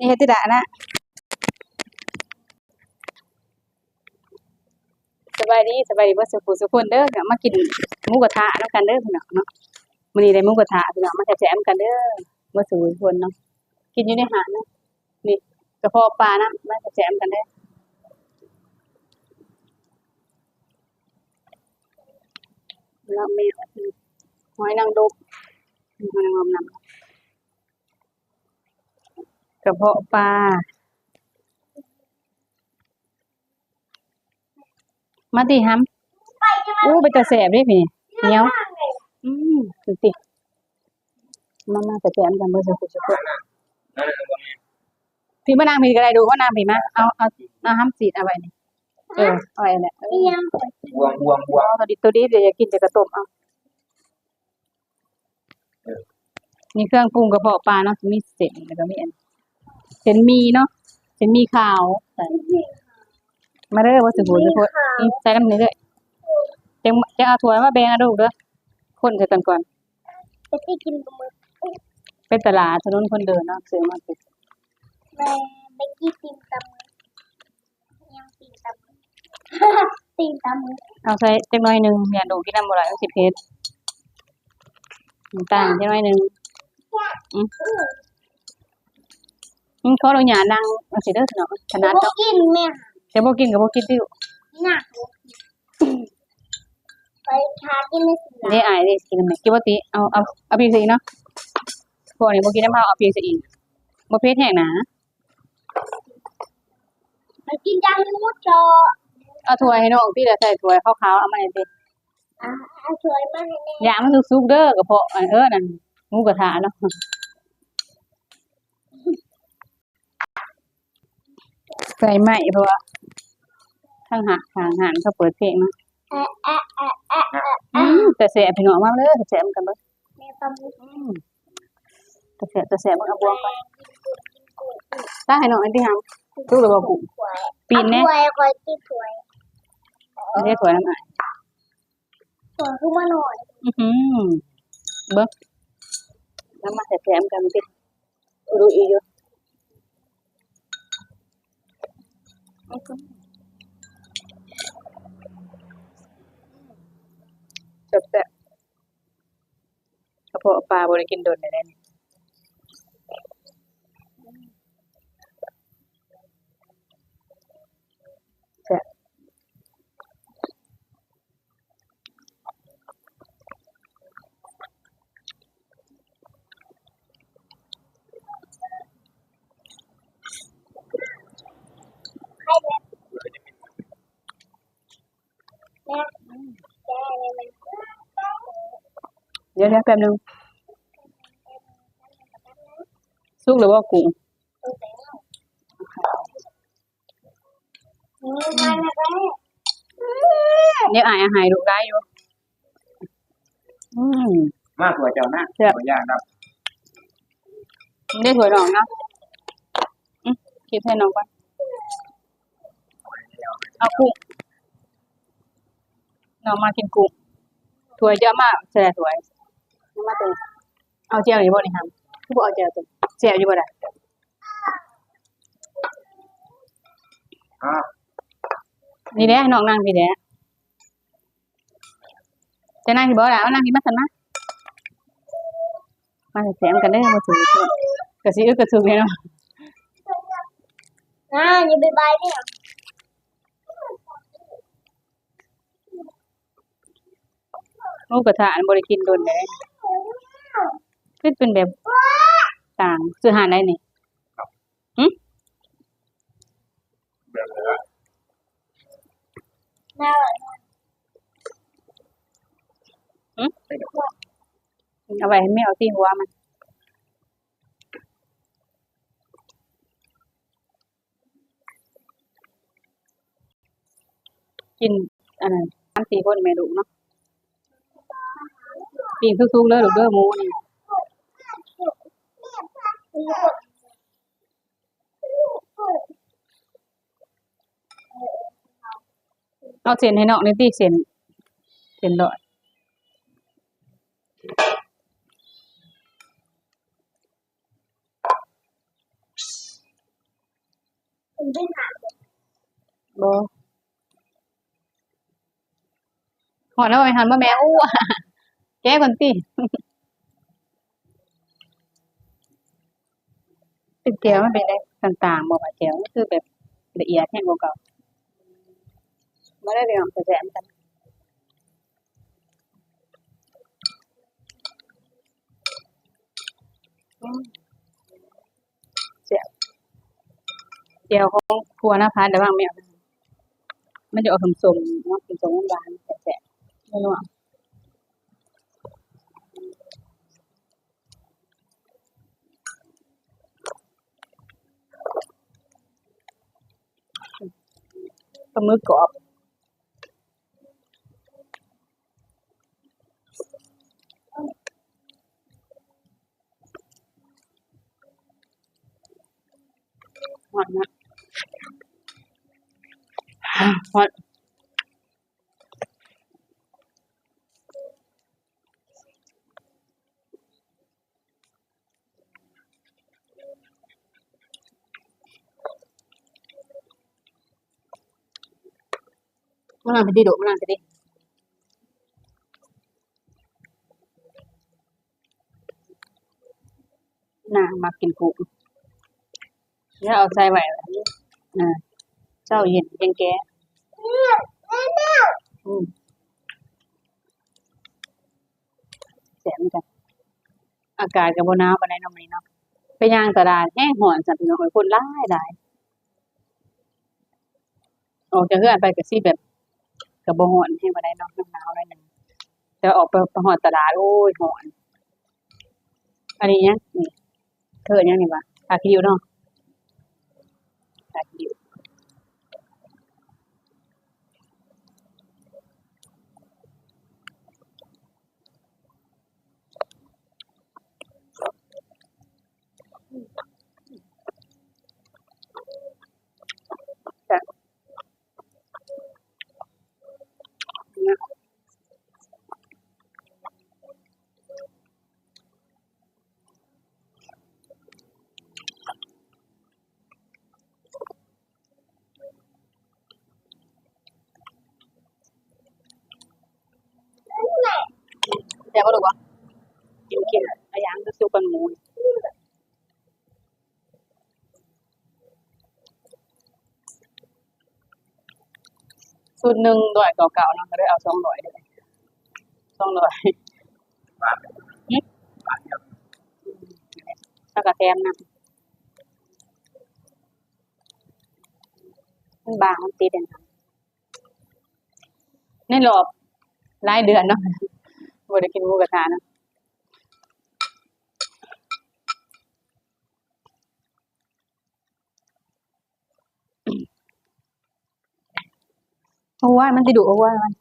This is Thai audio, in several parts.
นี่เฮ็ดติดะนะสบายดีบ่สุขสุขคนเด้อเดี๋ยวมากินหมูกระทะแล้วกันเด้อพี่น้องเนาะมื้อนี้ได้หมูกระทะพี่น้องมาแซ่บๆกันเด้อบ่สุขสุขคนเนาะกินอยู่ในหาดเนาะนี่กระเพาะปลานะมาแซ่บๆกันเด้อแล้วแม่หอยนางรมหอยนางรมนำกระเพาะปลามาติหำอู้เป็นตาแซ่บเด้พี่เหนียวดูสิมาแซ่บๆกันเบ่สุขสุขคนพี่มานางพี่ก็ได้ดูว่านางพี่มาเอาหำสีดเอาไว้นี่เอาไว้แหละบวงตัวนี้เดี๋ยวจะกินแต่กระต้มเอานี่เครื่องปรุงกระเพาะปลาเนาะมีเส้นแล้วก็มีอันเส้นหมี่เนาะเส้นหมี่ขาวใส่มาเด้อว่าสิโหสิโพดใส่กันนี่เด้อจะเอาถ้วยมาแบ่งเอาดูเด้อคนใส่กันก่อนจะได้กินปลาหมึกไปตลาดถนนคนเดินเนาะซื้อมากินไปกินตีนตำยังตีนตำตีนตำเอาใส่จักหน่อยนึงอย่าดูกินน้ำบ่หลายมันสิเผ็ดน้ำตาลจักหน่อยนึงขออนุญาตนั่งเอาสิเด้อเนาะขนาดก็กินแม่จะบ่กินก็บ่กินติวน่ะไปทานกินไม่สิได้อายได้กินนำแม่กินบ่ติเอาพี่ซะอีกเนาะพวกนี้บ่กินน้ำเผาเอาพี่ซะอีกบ่เผ็ดแห้งนะไปกินจังมูจอเอาถ้วยให้น้องพี่ละใส่ถ้วยขาวๆเอามาให้ติเอาถ้วยมาให้แม่อย่ามันสุกๆเด้อกระเพาะนั่นหมูกระทะเนาะไฟไหม้เพราะว่าทางหันเขาเปิดเพลงเนาะแต่แซ่บพี่น้องมาเลยแซ่บกันเบิดแม่ปลาหมึกแต่แซ่บมันเอาบวงก่อนถ้าให้น้องอันที่หำสู้หรือบ่กุ้งปีนแน่ถ้วยคอยกินถ้วยได้ถ้วยน้ำอ้ายถ้วยคือมาหน่อยเบิ่งแล้วมาแซ่บกันติดูอีกอยู่แซ่บๆกระเพาะปลาบ่ได้กินโดนได้นี่แซ่บให้แม่แม่เดี๋ยวแป๊บนึงสุกหรือว่ากุ้งเดี๋ยวอายอาหารดูได้อยู่มากกว่าเจ้าหน้าตัวอย่างครับได้ถั่วดองนะคิดให้น้องก่อนเอากุ้งน้องมากินกุ้งถั่วเยอะมากแซ่ถั่วมาตัวเอาเจียวอยู่บ่นี่ครับคือบ่เอาเจียวตัวเจียวอยู่บ่ล่ะนี่แหละน้องนั่งพี่แหละจะนั่งที่บ่ล่ะนั่งที่มาซั่นมาแซ่บกันเด้อบ่ถือกะสิกระถึกเนาะอย่าไปบายเนี่ยหมูกระทะบ่ได้กินโดนได้คือเป็นแบบต่างซื้อหาได้นี่แบบนี้ละเอาไว้ให้แม่เอาที่หัวมันกินอันนั้น3-4คนแม่ลูกเนาะปิ้งสุกๆเลยลูกเด้อหมูนี่เอาเส้นให้น้องนี่ติเส้นดอย เป็นเพื่อนหา บ่หอดแล้วไปหันบ่แม่อู้ แก้ก่อนติเป็นแก้วมันเป็นได้ต่างๆบ่ว่าแก้วมันคือแบบละเอียดแฮงกว่าเก่าบ่ได้เรื่องแซ่บๆกันอืมแซ่บแก้วของครัวนะพัดระวังแม่มันจะออกส้มๆเนาะส้มๆหวานๆแซ่บๆนัวๆปลาหมึกกรอบฮอดนะฮอดมานั่งไปดิโดะมานั่งไปดินางมักกินกุ้งแล้วเอาใส่ไว้อ่าเช้าเย็นจังแกะอืมแซ่บเหมือนกัน อากาศก็บ่หนาวปานใดเนาะมื้อนี้เนาะไปย่างตลาดแฮงร้อนซั้นพี่น้องเอ้ยคนหลายหลายออกจากเรือนไปก็สิแบบก็บ่ร้อนแฮงปานใดเนาะหนาวๆหน่อยหนึ่งแต่ออกไปฮอดตลาดโอ้ยร้อนอันนี้หยังนี่เอิ้นหยังนี่วะผ้าขี้ริ้วเนาะผ้าขี้ริ้วจ้ะนะแซ่บบ่ลูกบ่กินเอาหยังคือสุกกันหมูสูตรหนึ่งร้อยเก่าๆเนาะก็เลยเอา200เด้อ200บ้านหึบ้านครับแล้วก็แถมนำมันบางมันติดอันนั้นในรอบหลายเดือนเนาะบ่ได้กินหมูกระทะเนาะ เพราะว่ามันสิดุเพราะว่ามัน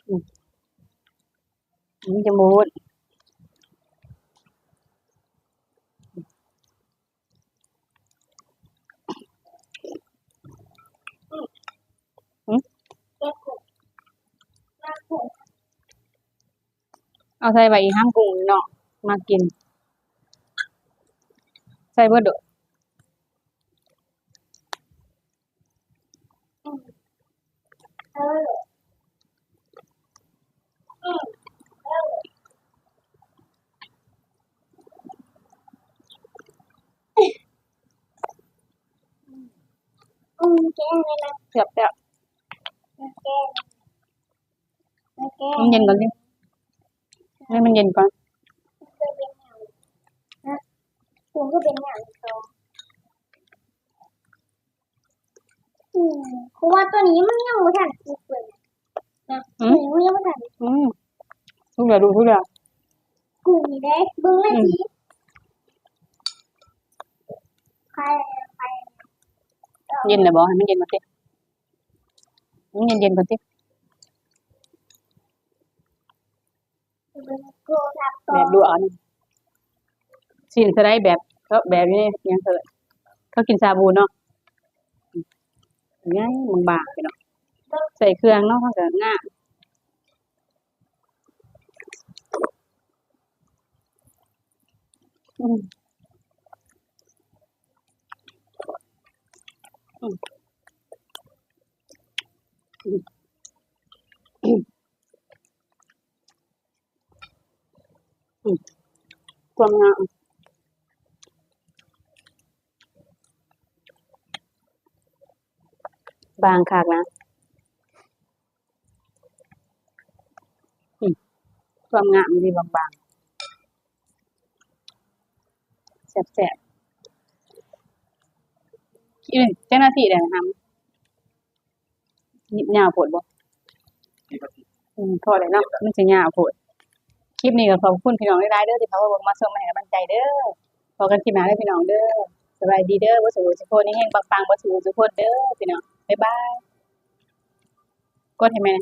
อืมมันจะมูดอืมแก้ผมหน้าผม เอาใส่ไว้อีกห้ามปรุงเนาะมากินใส่เบิดโดดเอออืมเออแก้เลยนะเสียบๆแก้แก้มันเย็นก่อนสิให้มันเย็นก่อนเคยเป็นอย่างนะคุณก็เป็นอย่างโตเพราะว่าตัวนี้มันยังไม่ทันสุกเลยนะตัวนี้มันยังไม่ทันอืมทุกอย่างดูทุกอย่างกูนี่ได้เบิ้งเลยสิใครใครเย็นน่ะบ่ให้มันเย็นก่อนสิมันเย็นๆก่อนสิเบิ้งกูทับโตแบบดูเอานี่ชิ้นสไลด์แบบเขาแบบนี้ยังเถิดเขากินชาบูเนาะง่ายบางๆไปเนาะใส่เครื่องเนาะเขาก็ง่ายอืม อืมอืมความงามบางคักนะอืมความงามดีบางๆแซ่บๆเจ้าหน้าที่ได้ทำยิบยาวโพดบ่ ที่ประเทศพอแล้วเนาะมันสิยาวโพดคลิปนี้ก็ขอบคุณพี่น้องหลายๆเด้อที่เขามาเบิ่งมาชมมาให้กำลังใจเด้อพอกันคลิปหน้าเด้อพี่น้องเด้อสบายดีเด้อบ่สู้สุขคนเฮงๆปังๆบ่สู้สุขคนเด้อพี่น้องบ๊ายบายกดให้แม่